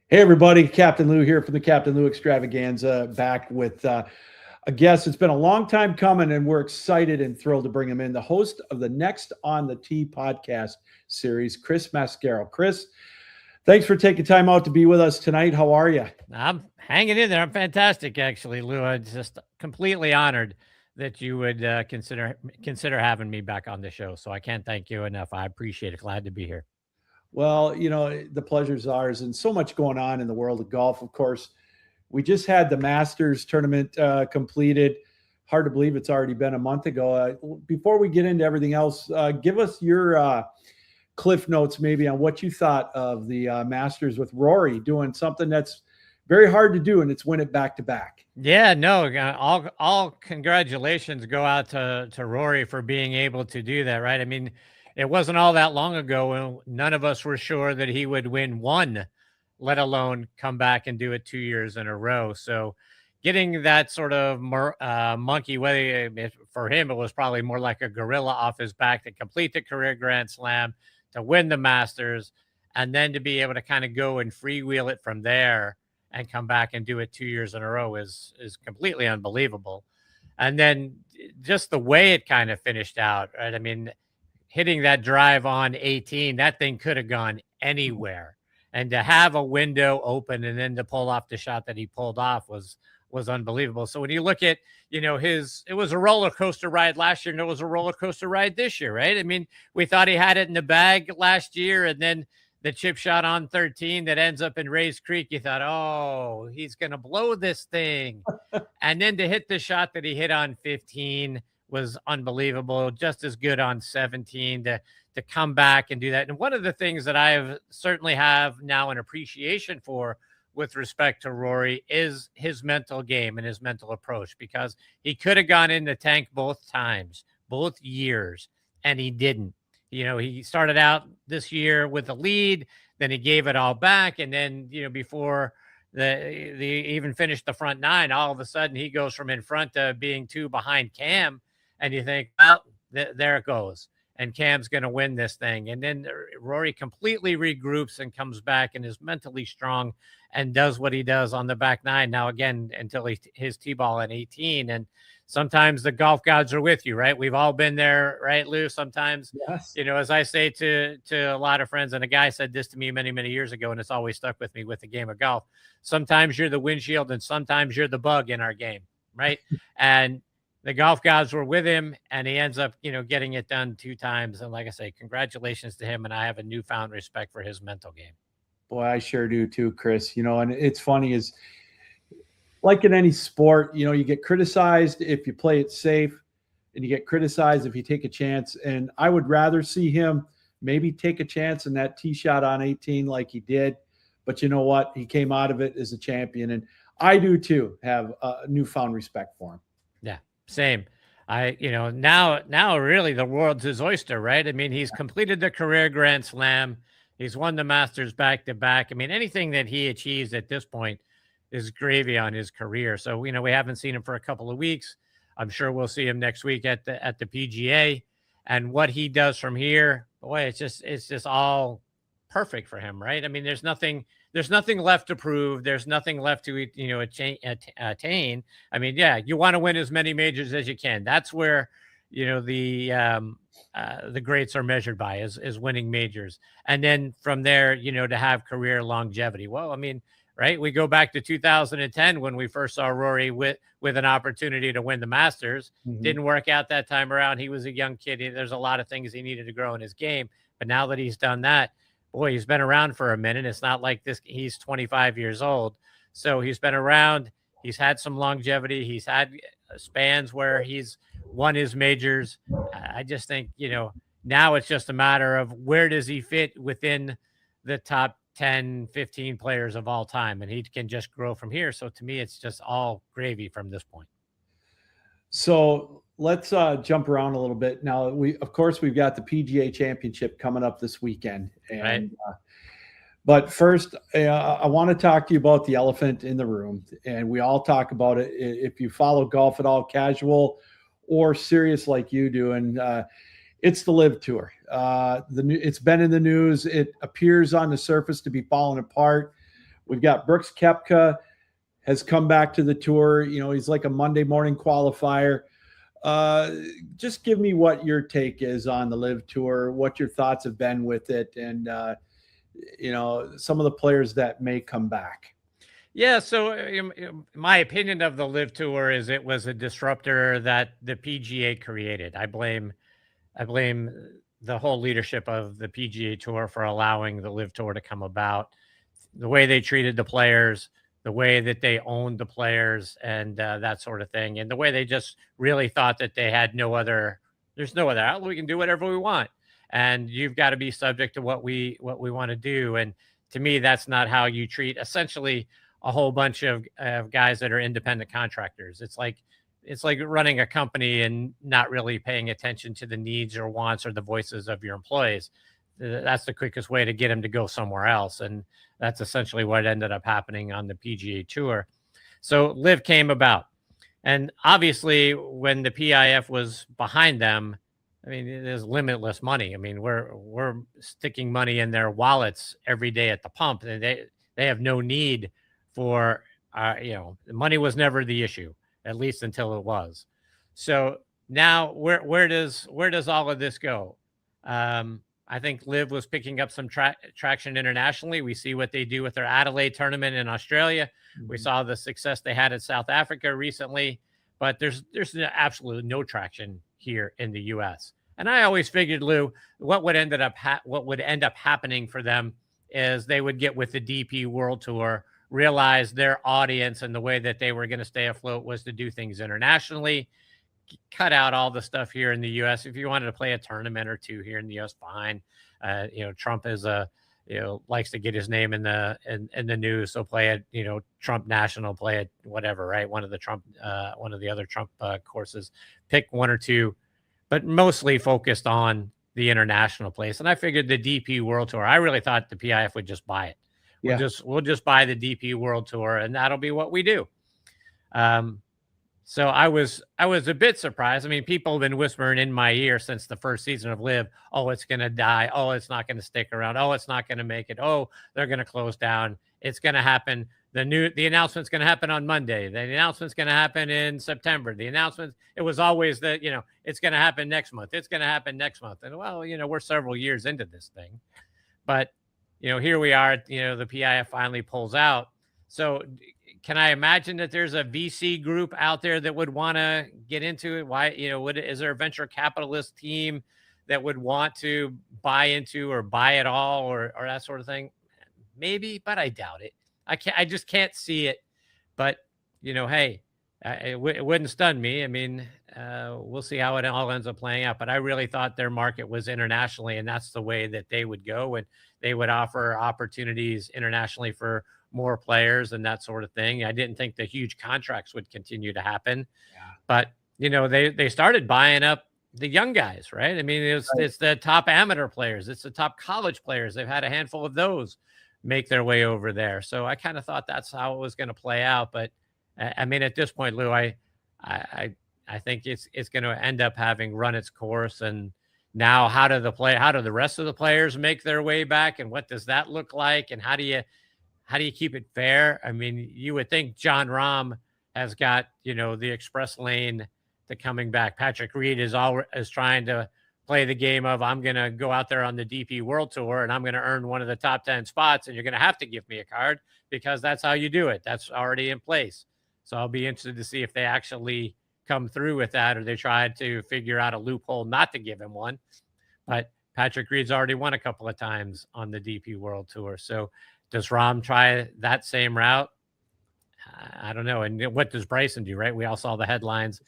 Hey, everybody. Captain Lou here from the Captain Lou Extravaganza, back with a guest. It's been a long time coming, and we're excited and thrilled to bring him in. The host of the Next on the Tee podcast series, Chris Mascaro. Chris, thanks for taking time out to be with us tonight. How are you? I'm hanging in there. I'm fantastic, actually, Lou. I'm just completely honored that you would consider having me back on the show. So I can't thank you enough. I appreciate it. Glad to be here. Well, the pleasure's ours, and so much going on in the world of golf. Of course, we just had the Masters tournament completed. Hard to believe it's already been a month ago. Before we get into everything else, give us your cliff notes maybe on what you thought of the Masters with Rory doing something that's very hard to do, and it's win it back to back. Yeah, no, all congratulations go out to Rory for being able to do that, right? I mean, it wasn't all that long ago when none of us were sure that he would win one, let alone come back and do it 2 years in a row. So getting that sort of monkey, whether for him, it was probably more like a gorilla off his back to complete the career Grand Slam, to win the Masters, and then to be able to kind of go and freewheel it from there and come back and do it 2 years in a row is completely unbelievable. And then just the way it kind of finished out, right? I mean, hitting that drive on 18, that thing could have gone anywhere. And to have a window open and then to pull off the shot that he pulled off was unbelievable. So when you look at, it was a roller coaster ride last year, and it was a roller coaster ride this year, right? I mean, we thought he had it in the bag last year, and then the chip shot on 13 that ends up in Rays Creek, you thought, oh, he's going to blow this thing. And then to hit the shot that he hit on 15 was unbelievable. Just as good on 17 to come back and do that. And one of the things that I certainly have now an appreciation for with respect to Rory is his mental game and his mental approach, because he could have gone in the tank both times, both years, and he didn't. He started out this year with a lead, then he gave it all back. And then, before the even finished the front nine, all of a sudden he goes from in front to being 2 behind Cam. And you think, well, there it goes. And Cam's going to win this thing. And then Rory completely regroups and comes back and is mentally strong and does what he does on the back nine. Now, again, until his tee-ball at 18. And sometimes the golf gods are with you, right? We've all been there, right, Lou? Sometimes, Yes. As I say to a lot of friends, and a guy said this to me many, many years ago, and it's always stuck with me with the game of golf. Sometimes you're the windshield and sometimes you're the bug in our game, right? And the golf gods were with him, and he ends up, getting it done 2 times. And like I say, congratulations to him. And I have a newfound respect for his mental game. Boy, I sure do too, Chris. And it's funny is, like in any sport, you get criticized if you play it safe, and you get criticized if you take a chance. And I would rather see him maybe take a chance in that tee shot on 18 like he did. But you know what? He came out of it as a champion. And I do too have a newfound respect for him. Yeah, same. Now really the world's his oyster, right? I mean, he's completed the career Grand Slam. He's won the Masters back to back. I mean, anything that he achieves at this point is gravy on his career. So, we haven't seen him for a couple of weeks. I'm sure we'll see him next week at the PGA, and what he does from here, boy, it's just all perfect for him, right? I mean, there's nothing left to prove. There's nothing left to, attain. I mean, yeah, you want to win as many majors as you can. That's where, the greats are measured by is winning majors. And then from there, to have career longevity. Well, I mean, right. We go back to 2010 when we first saw Rory with an opportunity to win the Masters. Mm-hmm. Didn't work out that time around. He was a young kid. There's a lot of things he needed to grow in his game. But now that he's done that, boy, he's been around for a minute. It's not like he's 25 years old. So he's been around. He's had some longevity. He's had spans where he's won his majors. I just think, now it's just a matter of where does he fit within the top 10, 15 players of all time. And he can just grow from here. So to me, it's just all gravy from this point. So let's jump around a little bit. Now, we've got the PGA Championship coming up this weekend. And, right. But first, I want to talk to you about the elephant in the room. And we all talk about it. If you follow golf at all, casual or serious like you do, and it's the LIV Tour. It's been in the news. It appears on the surface to be falling apart. We've got Brooks Koepka has come back to the tour. You know, he's like a Monday morning qualifier. Just give me what your take is on the LIV Tour, what your thoughts have been with it, and you know, some of the players that may come back. Yeah, so my opinion of the LIV Tour is it was a disruptor that the PGA created. I blame the whole leadership of the PGA Tour for allowing the LIV Tour to come about. The way they treated the players, the way that they owned the players, and that sort of thing, and the way they just really thought that they had there's no other outlet. We can do whatever we want, and you've got to be subject to what we want to do. And to me, that's not how you treat essentially a whole bunch of guys that are independent contractors. It's like running a company and not really paying attention to the needs or wants or the voices of your employees. That's the quickest way to get them to go somewhere else. And that's essentially what ended up happening on the PGA Tour. So LIV came about. And obviously, when the PIF was behind them, I mean, there's limitless money. I mean, we're sticking money in their wallets every day at the pump. And they have no need for, the money was never the issue, at least until it was. So now where does all of this go? I think LIV was picking up some traction internationally. We see what they do with their Adelaide tournament in Australia. Mm-hmm. We saw the success they had in South Africa recently, but there's absolutely no traction here in the U.S. And I always figured, Lou, what would end up happening for them is they would get with the DP World Tour, realize their audience and the way that they were going to stay afloat was to do things internationally, cut out all the stuff here in the U.S. If you wanted to play a tournament or two here in the U.S., fine. Trump is likes to get his name in the news, so play it. Trump National, play it, whatever, right? One of the other Trump courses. Pick one or two, but mostly focused on the international place. And I figured the DP World Tour. I really thought the PIF would just buy it. We'll just buy the DP World Tour, and that'll be what we do. So I was a bit surprised. I mean, people have been whispering in my ear since the first season of LIV, oh, it's going to die. Oh, it's not going to stick around. Oh, it's not going to make it. Oh, they're going to close down. It's going to happen. The announcement's going to happen on Monday. The announcement's going to happen in September. It was always that, it's going to happen next month. It's going to happen next month. And well, we're several years into this thing, but here we are, the PIF finally pulls out. So can I imagine that there's a VC group out there that would want to get into it? Why, is there a venture capitalist team that would want to buy into or buy it all or that sort of thing? Maybe, but I doubt it. I just can't see it. But, hey, it wouldn't stun me. I mean, we'll see how it all ends up playing out. But I really thought their market was internationally, and that's the way that they would go. And they would offer opportunities internationally for more players and that sort of thing. I didn't think the huge contracts would continue to happen. Yeah. But, they started buying up the young guys, right? I mean, it's the top amateur players. It's the top college players. They've had a handful of those make their way over there. So I kind of thought that's how it was going to play out. But I mean, at this point, Lou, I think it's going to end up having run its course. And now how do the rest of the players make their way back? And what does that look like? And how do you keep it fair? I mean, you would think John Rahm has got, the express lane to coming back. Patrick Reed is trying to play the game of, I'm going to go out there on the DP World Tour and I'm going to earn one of the top 10 spots. And you're going to have to give me a card because that's how you do it. That's already in place. So I'll be interested to see if they actually come through with that or they tried to figure out a loophole not to give him one. But Patrick Reed's already won a couple of times on the DP World Tour. So does Rahm try that same route? I don't know. And what does Bryson do, right? We all saw the headlines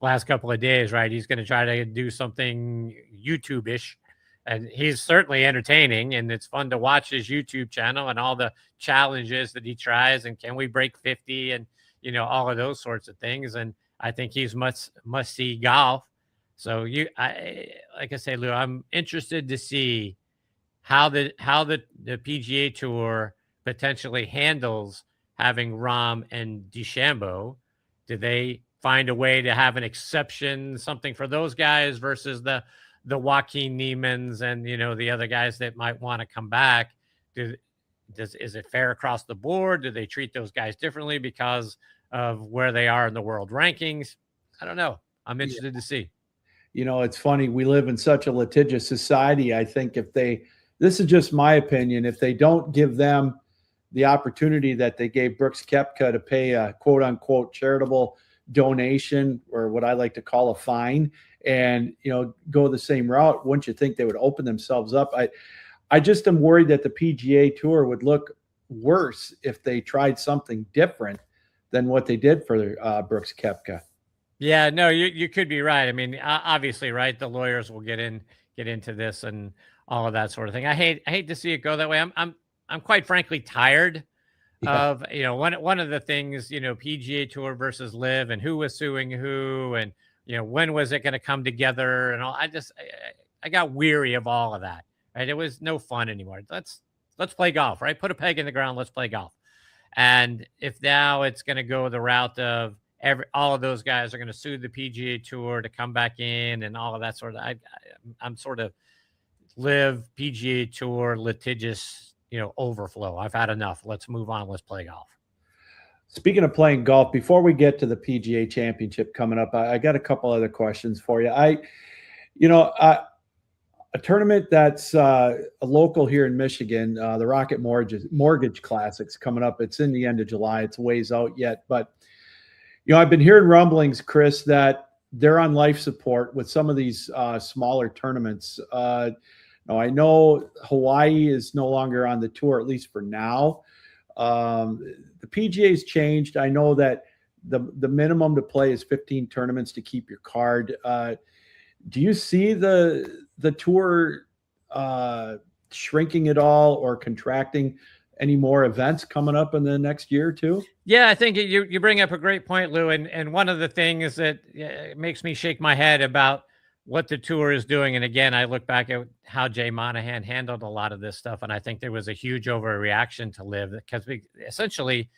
last couple of days, right? He's going to try to do something YouTube-ish. And he's certainly entertaining, and it's fun to watch his YouTube channel and all the challenges that he tries. And can we break 50 and, all of those sorts of things. And I think he's must-see golf. So like I say, Lou, I'm interested to see how the PGA Tour potentially handles having Rahm and DeChambeau. Do they find a way to have an exception, something for those guys versus the Joaquin Niemans and the other guys that might want to come back? is it fair across the board? Do they treat those guys differently because of where they are in the world rankings? I don't know. I'm interested to see. You know, it's funny. We live in such a litigious society. I think this is just my opinion, if they don't give them the opportunity that they gave Brooks Koepka to pay a quote unquote charitable donation, or what I like to call a fine, and, you know, go the same route, wouldn't you think they would open themselves up? I just am worried that the PGA Tour would look worse if they tried something different than what they did for Brooks Koepka. Yeah, no, you could be right. I mean, obviously, right? The lawyers will get into this and all of that sort of thing. I hate to see it go that way. I'm quite frankly tired of, you know, one of the things, you know, PGA Tour versus LIV, and who was suing who, and, you know, when was it going to come together and all. I got weary of all of that. Right? It was no fun anymore. Let's play golf, right? Put a peg in the ground. Let's play golf. And if now it's going to go the route of all of those guys are going to sue the PGA Tour to come back in and all of that sort of, I'm sort of LIV PGA Tour litigious, you know, overflow. I've had enough. Let's move on. Let's play golf. Speaking of playing golf, before we get to the PGA Championship coming up, I got a couple other questions for you. A tournament that's a local here in Michigan, the Rocket Mortgage Classic's coming up. It's in the end of July. It's a ways out yet. But, you know, I've been hearing rumblings, Chris, that they're on life support with some of these smaller tournaments. Now, I know Hawaii is no longer on the tour, at least for now. The PGA's changed. I know that the minimum to play is 15 tournaments to keep your card. Do you see the tour shrinking at all or contracting any more events coming up in the next year or two? Yeah, I think you bring up a great point, Lou. And one of the things that makes me shake my head about what the tour is doing. And again, I look back at how Jay Monahan handled a lot of this stuff. And I think there was a huge overreaction to LIV, because we essentially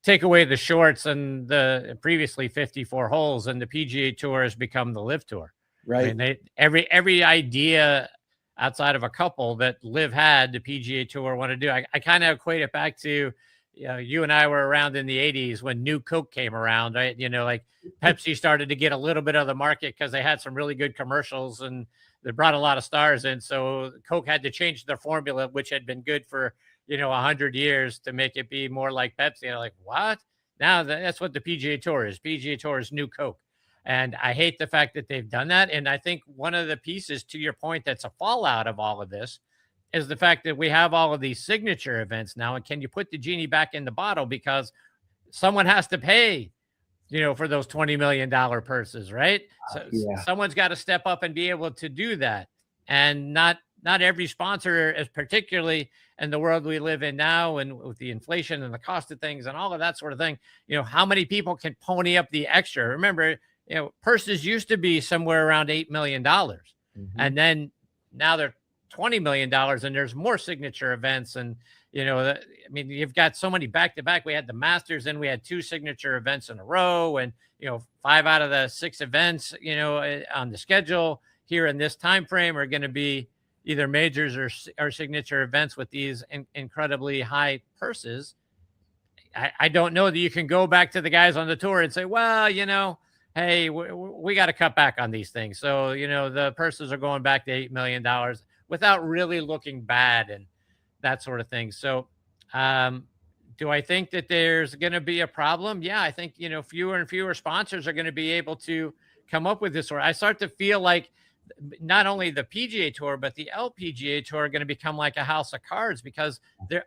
take away the shorts and the previously 54 holes, and the PGA Tour has become the LIV Tour. Right. I mean, every idea outside of a couple that LIV had, the PGA Tour want to do. I kind of equate it back to, you know, you and I were around in the 80s when New Coke came around, right? You know, like Pepsi started to get a little bit of the market because they had some really good commercials and they brought a lot of stars in. So Coke had to change their formula, which had been good for, you know, 100 years, to make it be more like Pepsi. And I'm like, what? Now that's what the PGA Tour is. PGA Tour is New Coke. And I hate the fact that they've done that. And I think one of the pieces, to your point, that's a fallout of all of this is the fact that we have all of these signature events now. And can you put the genie back in the bottle? Because someone has to pay, you know, for those $20 million purses, right? So someone's got to step up and be able to do that. And not every sponsor, is particularly in the world we live in now, and with the inflation and the cost of things and all of that sort of thing, you know, how many people can pony up the extra? Remember, you know, purses used to be somewhere around $8 million. And then now they're $20 million, and there's more signature events. And, you know, I mean, you've got so many back-to-back. We had the Masters, and we had 2 signature events in a row, and, you know, 5 out of the 6 events, you know, on the schedule here in this time frame are going to be either majors or signature events with these incredibly high purses. I don't know that you can go back to the guys on the tour and say, well, you know, hey, we got to cut back on these things. So, you know, the purses are going back to $8 million without really looking bad and that sort of thing. So do I think that there's going to be a problem? Yeah, I think, you know, fewer and fewer sponsors are going to be able to come up with this. Or I start to feel like not only the PGA Tour, but the LPGA Tour are going to become like a house of cards, because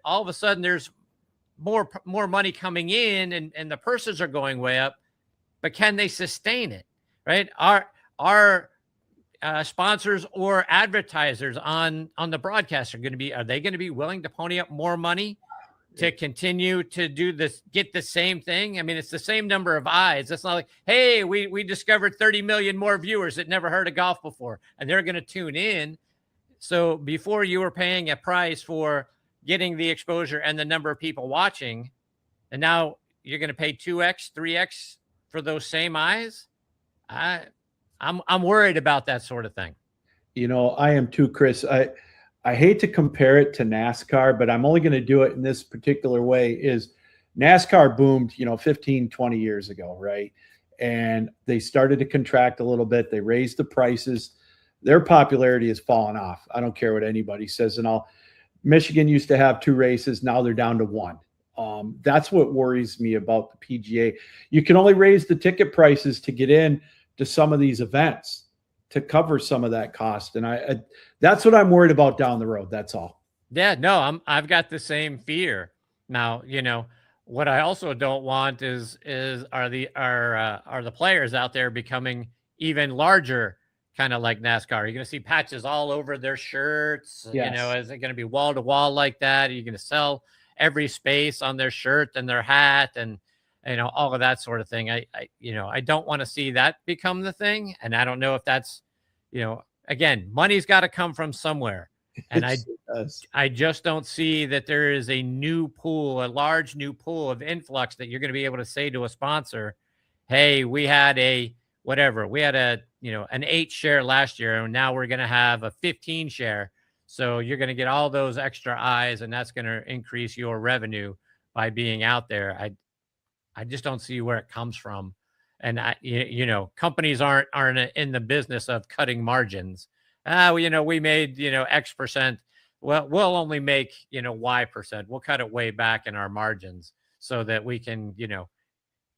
all of a sudden there's more money coming in, and the purses are going way up. But can they sustain it, right? Our sponsors or advertisers on the broadcast are they going to be willing to pony up more money to continue to do this, get the same thing? I mean, it's the same number of eyes. It's not like, hey, we discovered 30 million more viewers that never heard of golf before, and they're going to tune in. So before, you were paying a price for getting the exposure and the number of people watching, and now you're going to pay 2x, 3x for those same eyes. I'm worried about that sort of thing. You know, I am too, Chris. I hate to compare it to NASCAR, but I'm only going to do it in this particular way. Is NASCAR boomed, 15, 20 years ago, right? And they started to contract a little bit. They raised the prices. Their popularity has fallen off. I don't care what anybody says. And all Michigan used to have 2 races. Now they're down to 1. That's what worries me about the PGA. You can only raise the ticket prices to get in to some of these events to cover some of that cost. And I that's what I'm worried about down the road. That's all. Yeah, no, I've got the same fear. Now, what I also don't want are the players out there becoming even larger, kind of like NASCAR. You're going to see patches all over their shirts. Yes. Is it going to be wall to wall like that? Are you going to sell every space on their shirt and their hat and all of that sort of thing? I don't want to see that become the thing, and I don't know if that's, again, money's got to come from somewhere. And I just don't see that there is a large new pool of influx that you're going to be able to say to a sponsor, hey, we had an 8 share last year, and now we're going to have a 15 share. So you're going to get all those extra eyes, and that's going to increase your revenue by being out there. I just don't see where it comes from. And companies aren't in the business of cutting margins. We made, X percent. Well, we'll only make, Y percent. We'll cut it way back in our margins so that we can,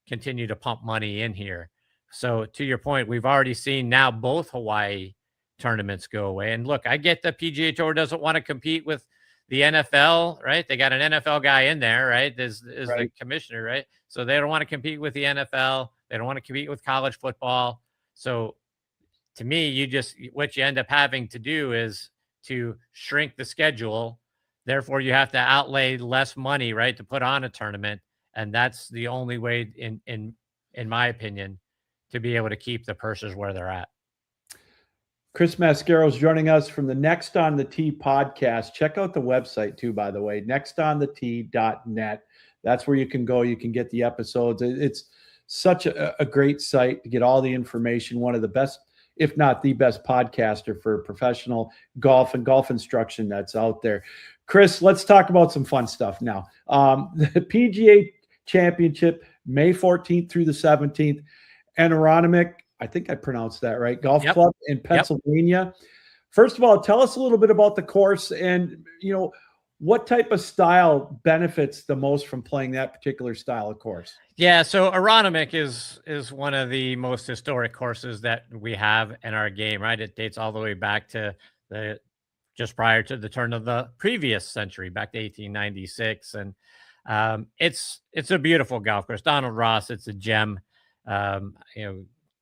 continue to pump money in here. So to your point, we've already seen now both Hawaii tournaments go away. And look, I get the PGA Tour doesn't want to compete with the NFL, right? They got an NFL guy in there, right? Is right. The commissioner, right? So they don't want to compete with the NFL. They don't want to compete with college football. So to me, what you end up having to do is to shrink the schedule. Therefore, you have to outlay less money, right, to put on a tournament. And that's the only way, in my opinion, to be able to keep the purses where they're at. Chris Mascaro is joining us from the Next on the Tee podcast. Check out the website too, by the way, nextonthetee.net. That's where you can go. You can get the episodes. It's such a great site to get all the information. One of the best, if not the best, podcaster for professional golf and golf instruction that's out there. Chris, let's talk about some fun stuff now. The PGA Championship, May 14th through the 17th, Aronimink, I think I pronounced that right, Golf Club in Pennsylvania. Yep. First of all, tell us a little bit about the course and, what type of style benefits the most from playing that particular style of course? Yeah, so Aronimink is one of the most historic courses that we have in our game, right? It dates all the way back to just prior to the turn of the previous century, back to 1896. And it's a beautiful golf course. Donald Ross, it's a gem.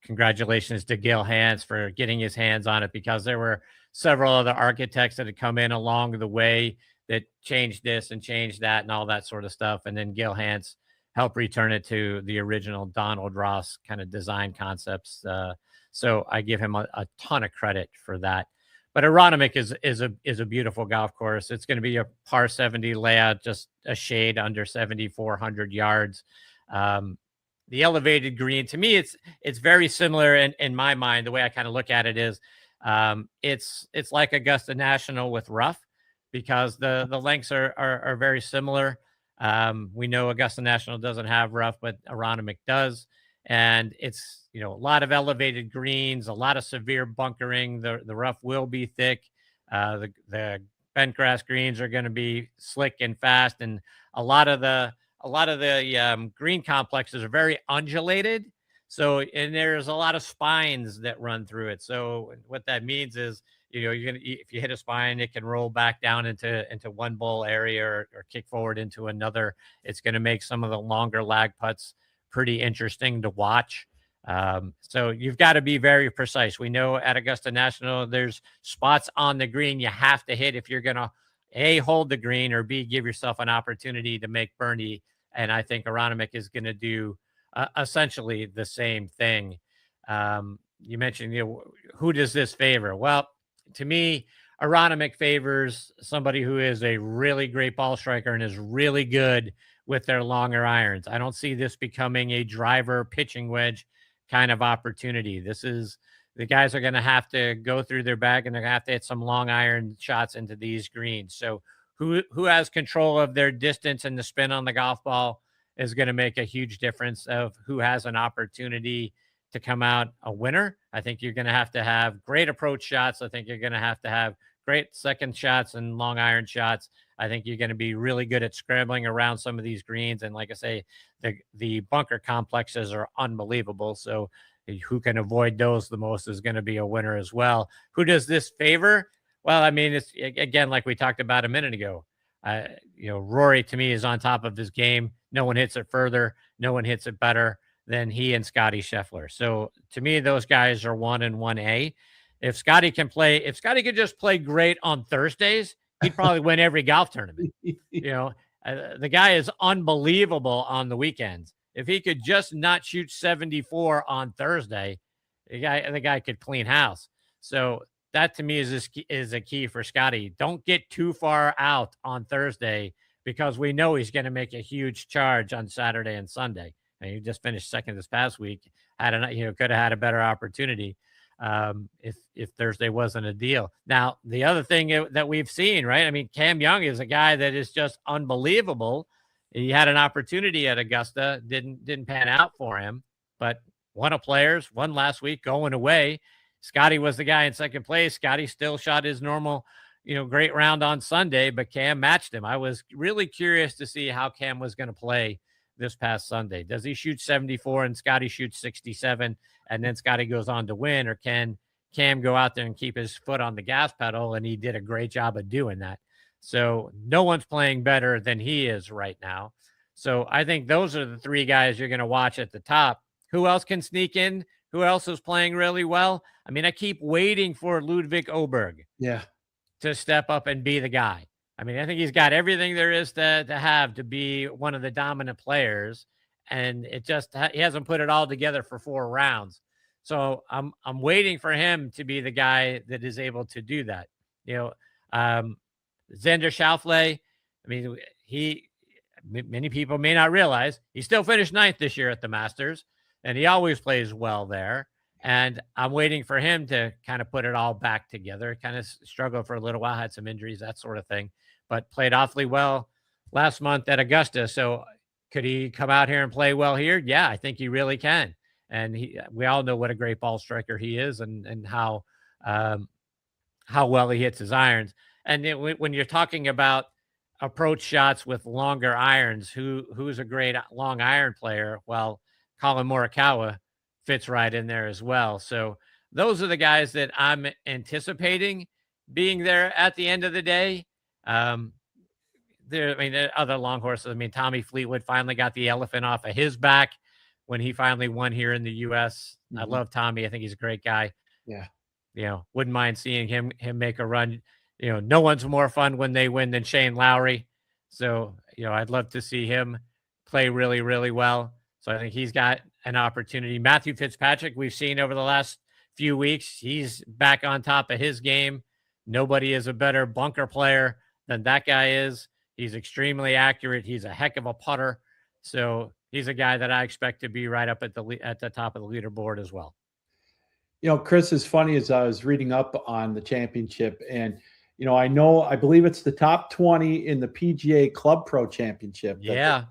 Congratulations to Gil Hanse for getting his hands on it, because there were several other architects that had come in along the way that changed this and changed that and all that sort of stuff. And then Gil Hanse helped return it to the original Donald Ross kind of design concepts. So I give him a ton of credit for that. But Aronimink is a beautiful golf course. It's going to be a par 70 layout, just a shade under 7,400 yards. The elevated green, to me, it's very similar in my mind. The way I kind of look at it is it's like Augusta National with rough, because the lengths are very similar. We know Augusta National doesn't have rough, but Aronimink does. And it's, a lot of elevated greens, a lot of severe bunkering. The rough will be thick. The bent grass greens are going to be slick and fast. And a lot of the green complexes are very undulated. So, and there's a lot of spines that run through it. So what that means is, if you hit a spine, it can roll back down into one bowl area or kick forward into another. It's going to make some of the longer lag putts pretty interesting to watch. So you've got to be very precise. We know at Augusta National, there's spots on the green you have to hit if you're going to A, hold the green, or B, give yourself an opportunity to make birdie. And I think Aronimink is going to do essentially the same thing. You mentioned, who does this favor? Well, to me, Aronimink favors somebody who is a really great ball striker and is really good with their longer irons. I don't see this becoming a driver pitching wedge kind of opportunity. This is the guys are going to have to go through their bag, and they're going to have to hit some long iron shots into these greens. So who has control of their distance and the spin on the golf ball is going to make a huge difference of who has an opportunity to come out a winner. I think you're going to have great approach shots. I think you're going to have great second shots and long iron shots. I think you're going to be really good at scrambling around some of these greens. And like I say, the bunker complexes are unbelievable. So who can avoid those the most is going to be a winner as well. Who does this favor? Well, I mean, it's again, like we talked about a minute ago. Rory to me is on top of his game. No one hits it further. No one hits it better than he and Scotty Scheffler. So to me, those guys are 1 and 1A. If Scotty could just play great on Thursdays, he'd probably win every golf tournament. The guy is unbelievable on the weekends. If he could just not shoot 74 on Thursday, the guy could clean house. So that to me is a key for Scotty. Don't get too far out on Thursday because we know he's going to make a huge charge on Saturday and Sunday. And he just finished second this past week. Could have had a better opportunity if Thursday wasn't a deal. Now, the other thing that we've seen, right? I mean, Cam Young is a guy that is just unbelievable. He had an opportunity at Augusta, didn't pan out for him, but won a Players, won last week, going away. Scotty was the guy in second place. Scotty still shot his normal, great round on Sunday, but Cam matched him. I was really curious to see how Cam was going to play this past Sunday. Does he shoot 74 and Scotty shoots 67 and then Scotty goes on to win, or can Cam go out there and keep his foot on the gas pedal? And he did a great job of doing that. So no one's playing better than he is right now. So I think those are the three guys you're going to watch at the top. Who else can sneak in? Who else is playing really well? I mean, I keep waiting for Ludwig Oberg to step up and be the guy. I mean, I think he's got everything there is to have to be one of the dominant players, and he hasn't put it all together for 4 rounds. So I'm waiting for him to be the guy that is able to do that. Xander Schauffele, I mean, many people may not realize he still finished 9th this year at the Masters, and he always plays well there. And I'm waiting for him to kind of put it all back together. Kind of struggled for a little while, had some injuries, that sort of thing, but played awfully well last month at Augusta. So could he come out here and play well here? Yeah, I think he really can. And we all know what a great ball striker he is, and how well he hits his irons. And when you're talking about approach shots with longer irons, who's a great long iron player? Well, Colin Morikawa fits right in there as well. So those are the guys that I'm anticipating being there at the end of the day. There are other long horses. I mean, Tommy Fleetwood finally got the elephant off of his back when he finally won here in the U.S. I love Tommy. I think he's a great guy. Yeah. Wouldn't mind seeing him make a run. No one's more fun when they win than Shane Lowry. So, I'd love to see him play really, really well. So I think he's got an opportunity. Matthew Fitzpatrick, we've seen over the last few weeks, he's back on top of his game. Nobody is a better bunker player than that guy is. He's extremely accurate. He's a heck of a putter. So he's a guy that I expect to be right up at the top of the leaderboard as well. Chris, is funny as I was reading up on the championship, and I believe it's the top 20 in the PGA Club Pro Championship. Yeah.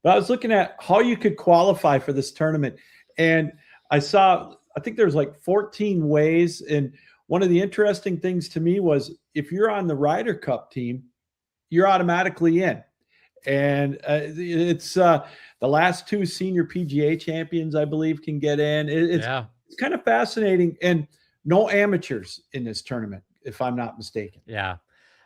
But I was looking at how you could qualify for this tournament, and I think there's like 14 ways. And one of the interesting things to me was if you're on the Ryder Cup team, you're automatically in. And it's the last 2 senior PGA champions, I believe, can get in. It's kind of fascinating, and no amateurs in this tournament, if I'm not mistaken. Yeah.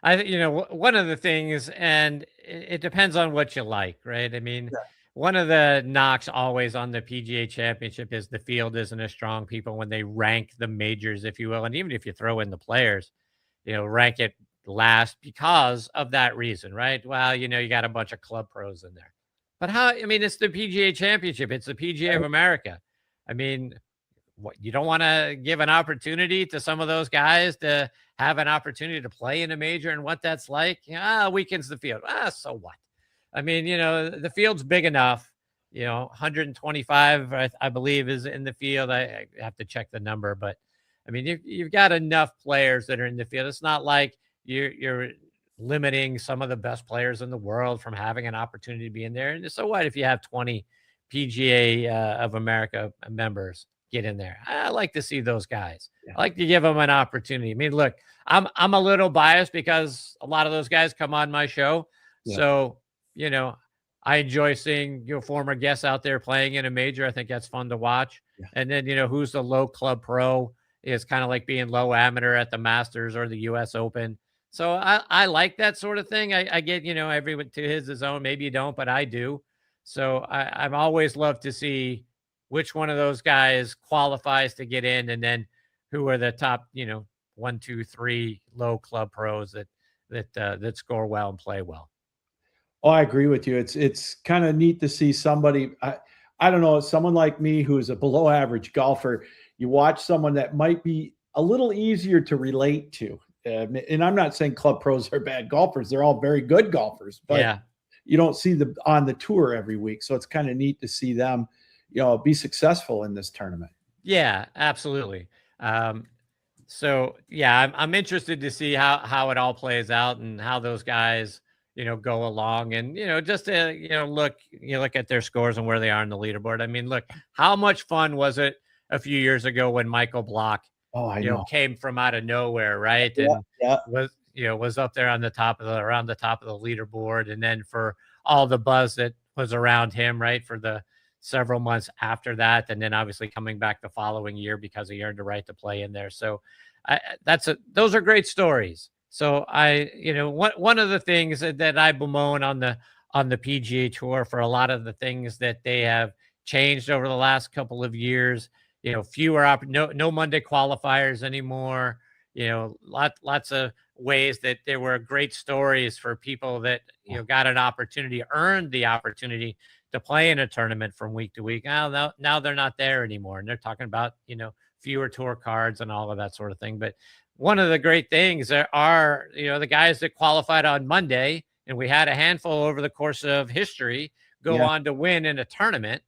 I think, one of the things, and it depends on what you like, right? I mean, one of the knocks always on the PGA Championship is the field isn't as strong. People, when they rank the majors, if you will, and even if you throw in the players, rank it last because of that reason, right? Well, you got a bunch of club pros in there. But it's the PGA Championship. It's the PGA of America. I mean, you don't want to give an opportunity to some of those guys to have an opportunity to play in a major and what that's like. Weakens the field. So what? I mean, the field's big enough 125, I believe, is in the field. I have to check the number, but I mean, you've got enough players that are in the field. It's not like you're limiting some of the best players in the world from having an opportunity to be in there. And so what if you have 20 PGA of America members get in there? I like to see those guys. Yeah. I like to give them an opportunity. I mean, look, I'm a little biased because a lot of those guys come on my show. Yeah. So, I enjoy seeing former guests out there playing in a major. I think that's fun to watch. Yeah. And then, who's the low club pro is kind of like being low amateur at the Masters or the US Open. So I like that sort of thing. I get, everyone to his own. Maybe you don't, but I do. So I've always loved to see which one of those guys qualifies to get in, and then who are the top, 1, 2, 3 low club pros that score well and play well. Oh, I agree with you. It's kind of neat to see somebody. I don't know, someone like me who's a below average golfer. You watch someone that might be a little easier to relate to. And I'm not saying club pros are bad golfers. They're all very good golfers, but you don't see them on the tour every week. So it's kind of neat to see them, be successful in this tournament. Yeah, absolutely. So yeah, I'm interested to see how it all plays out and how those guys, go along, and, just to, look at their scores and where they are in the leaderboard. I mean, look, how much fun was it a few years ago when Michael Block, came from out of nowhere, right? And was up there around the top of the leaderboard. And then for all the buzz that was around him, right, for the several months after that, and then obviously coming back the following year because he earned a right to play in there. So those are great stories. So one of the things that I bemoan on the PGA Tour for a lot of the things that they have changed over the last couple of years, fewer no Monday qualifiers anymore, lots of ways that there were great stories for people that got an opportunity, earned the opportunity to play in a tournament from week to week. Now they're not there anymore, and they're talking about fewer tour cards and all of that sort of thing. But one of the great things are the guys that qualified on Monday, and we had a handful over the course of history go on to win in a tournament,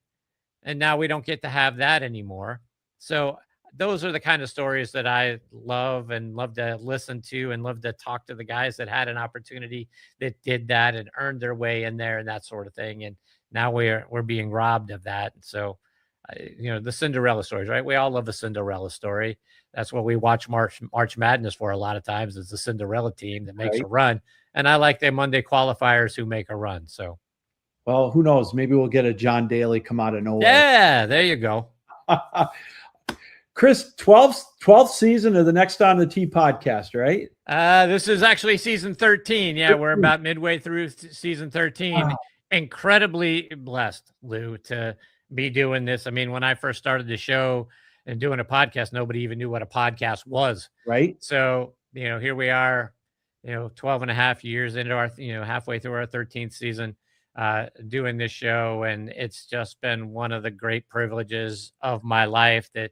and now we don't get to have that anymore. So those are the kind of stories that I love and love to listen to, and love to talk to the guys that had an opportunity, that did that and earned their way in there and that sort of thing. And now we're being robbed of that. And so, the Cinderella stories, right? We all love a Cinderella story. That's what we watch March Madness for a lot of times, is the Cinderella team that makes a run. And I like the Monday qualifiers who make a run. So, well, who knows? Maybe we'll get a John Daly come out of nowhere. Yeah, there you go. Chris, 12th season of the Next on the Tee podcast, right? This is actually season 13. Yeah, we're about midway through season 13. Wow. Incredibly blessed, Lou, to be doing this. I mean, when I first started the show and doing a podcast, nobody even knew what a podcast was. Right. So, here we are, 12 and a half years into our, halfway through our 13th season, doing this show. And it's just been one of the great privileges of my life that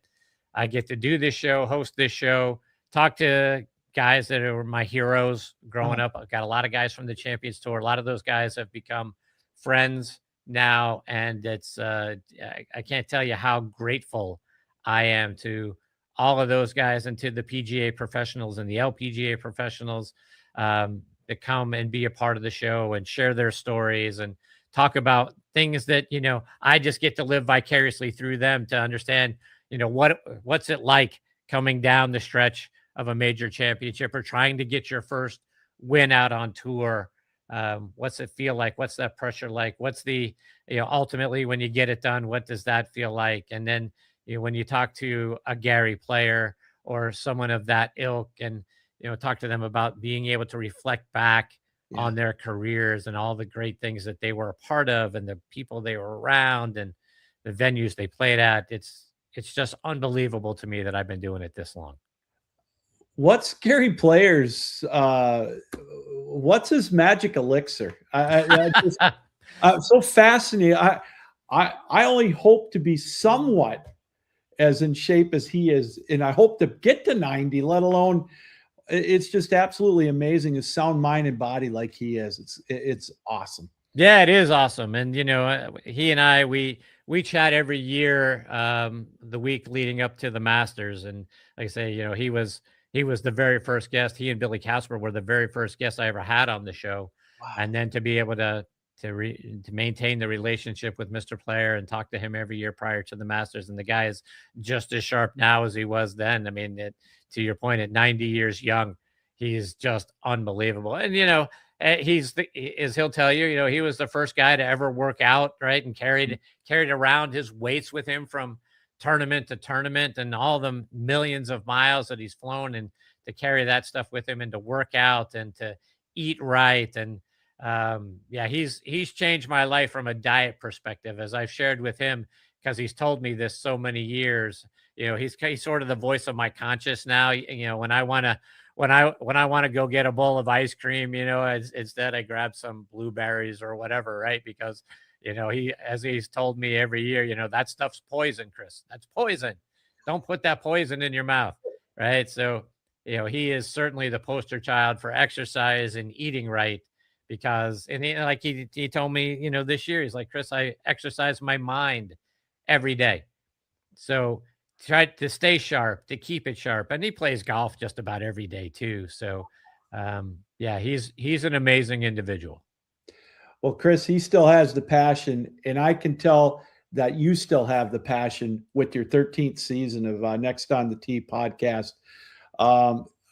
I get to do this show, host this show, talk to guys that are my heroes growing up. I've got a lot of guys from the Champions Tour. A lot of those guys have become friends now. And it's, I can't tell you how grateful I am to all of those guys, and to the PGA professionals and the LPGA professionals that come and be a part of the show and share their stories and talk about things that, I just get to live vicariously through them to understand, what's it like coming down the stretch of a major championship, or trying to get your first win out on tour. What's it feel like? What's that pressure like? What's the, ultimately when you get it done, what does that feel like? And then, when you talk to a Gary player or someone of that ilk, and, talk to them about being able to reflect back on their careers and all the great things that they were a part of, and the people they were around, and the venues they played at. It's just unbelievable to me that I've been doing it this long. What's Gary Player's, what's his magic elixir? I'm so fascinated. I only hope to be somewhat as in shape as he is, and I hope to get to 90, let alone, it's just absolutely amazing, his sound mind and body like he is. It's awesome. Yeah, it is awesome. And, he and I, we chat every year, the week leading up to the Masters. And like I say, he was the very first guest. He and Billy Casper were the very first guests I ever had on the show. Wow. And then to be able to maintain the relationship with Mr. Player and talk to him every year prior to the Masters. And the guy is just as sharp now as he was then. I mean, to your point, at 90 years young, he's just unbelievable. And, as he'll tell you, he was the first guy to ever work out, right? And carried around his weights with him from tournament to tournament, and all the millions of miles that he's flown, and to carry that stuff with him, and to work out and to eat right. And yeah, he's changed my life from a diet perspective, as I've shared with him, because he's told me this so many years. He's sort of the voice of my conscience now. When I want to when I want to go get a bowl of ice cream, instead I grab some blueberries or whatever, right? Because he's told me every year, that stuff's poison, Chris. That's poison. Don't put that poison in your mouth, right? So he is certainly the poster child for exercise and eating right. Because like he told me, this year, he's like, Chris, I exercise my mind every day. So try to stay sharp, to keep it sharp. And he plays golf just about every day too. So yeah, he's an amazing individual. Well, Chris, he still has the passion, and I can tell that you still have the passion with your 13th season of Next on the Tee podcast.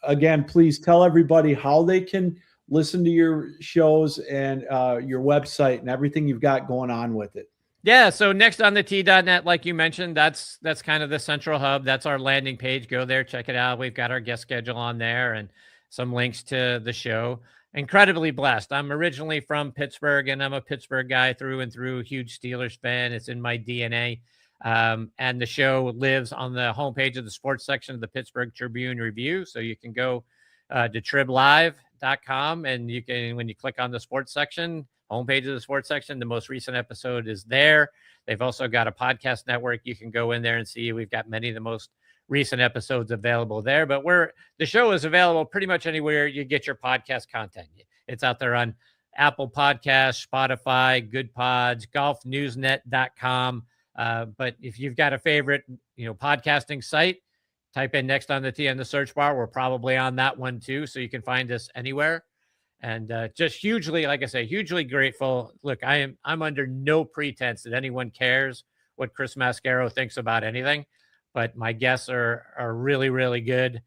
Again, please tell everybody how they can listen to your shows and your website and everything you've got going on with it. Yeah, so nextonthetee.net, like you mentioned, that's kind of the central hub. That's our landing page. Go there, check it out. We've got our guest schedule on there and some links to the show. Incredibly blessed. I'm originally from Pittsburgh, and I'm a Pittsburgh guy through and through, huge Steelers fan. It's in my DNA. And the show lives on the homepage of the sports section of the Pittsburgh Tribune Review. So you can go to triblive.com, and you can, when you click on the sports section, homepage of the sports section, the most recent episode is there. They've also got a podcast network. You can go in there and see. We've got many of the most recent episodes available there, but the show is available pretty much anywhere you get your podcast content. It's out there on Apple Podcasts, Spotify, Good Pods, golfnewsnet.com. But if you've got a favorite, podcasting site, type in Next on the Tee in the search bar. We're probably on that one too. So you can find us anywhere. And just hugely, like I say, hugely grateful. Look, I'm under no pretense that anyone cares what Chris Mascaro thinks about anything, but my guests are really, really good.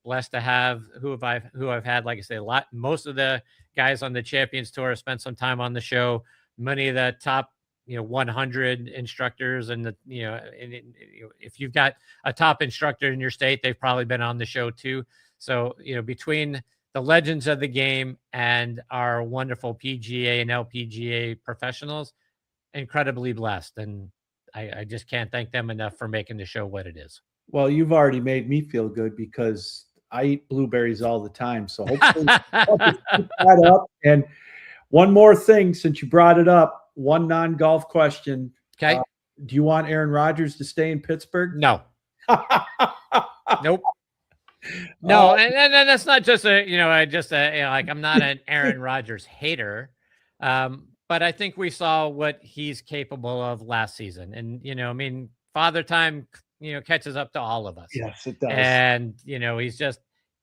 Blessed to have who I've had, like I say, most of the guys on the Champions Tour have spent some time on the show. Many of the top 100 instructors, and if you've got a top instructor in your state, they've probably been on the show too. So between the legends of the game and our wonderful PGA and LPGA professionals, incredibly blessed. And I just can't thank them enough for making the show what it is. Well, you've already made me feel good because I eat blueberries all the time. So hopefully I'll just keep that up. And one more thing, since you brought it up, one non-golf question. Okay. Do you want Aaron Rodgers to stay in Pittsburgh? No. Nope. No, and that's not just I'm not an Aaron Rodgers hater. But I think we saw what he's capable of last season. And, Father Time, catches up to all of us. Yes, it does. And, he's just,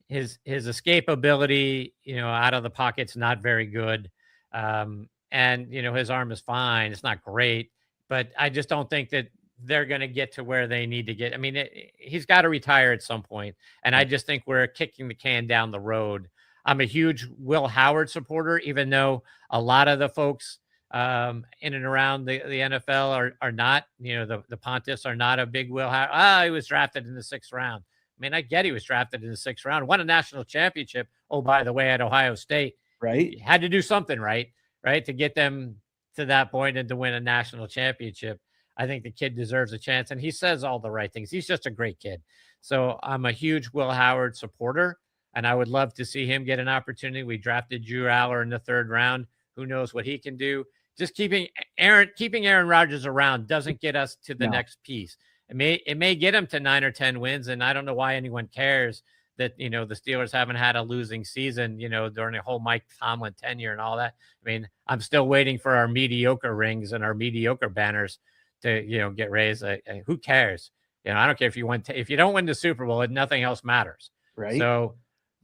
his escapability, out of the pocket's not very good. And, his arm is fine. It's not great, but I just don't think that they're going to get to where they need to get. I mean, he's got to retire at some point. And I just think we're kicking the can down the road. I'm a huge Will Howard supporter, even though a lot of the folks in and around the NFL are not, the Pontiffs are not a big Will Howard. He was drafted in the 6th round. I mean, I get he was drafted in the 6th round, won a national championship. Oh, by the way, at Ohio State, right? You had to do something right, to get them to that point and to win a national championship. I think the kid deserves a chance, and he says all the right things. He's just a great kid. So I'm a huge Will Howard supporter, and I would love to see him get an opportunity. We drafted Drew Aller in the 3rd round. Who knows what he can do? Just keeping Aaron Rodgers around doesn't get us to the next piece. It may get him to 9 or 10 wins, and I don't know why anyone cares that, you know, the Steelers haven't had a losing season, you know, during the whole Mike Tomlin tenure and all that. I mean, I'm still waiting for our mediocre rings and our mediocre banners to, you know, get raised. Who cares? You know, I don't care if you win, if you don't win the Super Bowl, nothing else matters. Right. So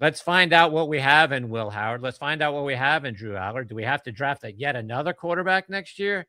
let's find out what we have in Will Howard. Let's find out what we have in Drew Aller. Do we have to draft yet another quarterback next year?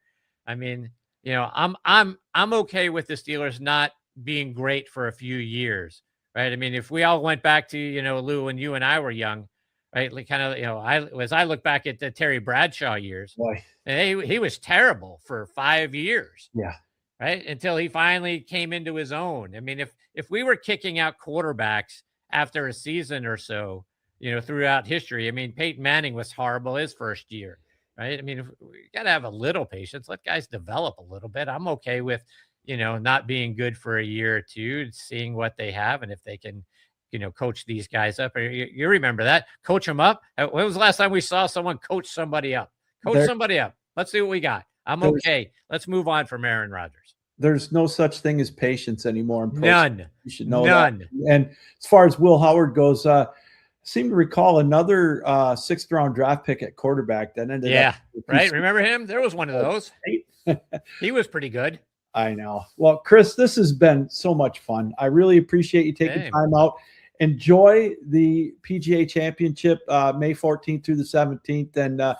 I mean, you know, I'm okay with the Steelers not being great for a few years, right? I mean, if we all went back to, you know, Lou, when you and I were young, right? Like kind of, you know, as I look back at the Terry Bradshaw years, Boy. and he was terrible for 5 years. Yeah. Right. Until he finally came into his own. I mean, if we were kicking out quarterbacks after a season or so, you know, throughout history, I mean, Peyton Manning was horrible his first year, right? I mean, we got to have a little patience, let guys develop a little bit. I'm okay with, you know, not being good for a year or two, seeing what they have and if they can, you know, coach these guys up. You remember that? Coach them up. When was the last time we saw someone coach somebody up? Somebody up. Let's see what we got. I'm okay. Let's move on from Aaron Rodgers. There's no such thing as patience anymore. None. You should know None. that. And as far as Will Howard goes, I seem to recall another 6th round draft pick at quarterback that ended up. Right. Remember him? There was one of those. He was pretty good. I know. Well, Chris, this has been so much fun. I really appreciate you taking time out. Enjoy the PGA Championship May 14th through the 17th. And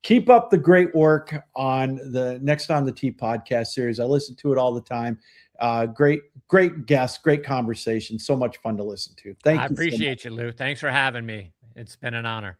keep up the great work on the Next on the Tee podcast series. I listen to it all the time. Great guests, great conversation. So much fun to listen to. Thank you. I appreciate you, Lou. Thanks for having me. It's been an honor.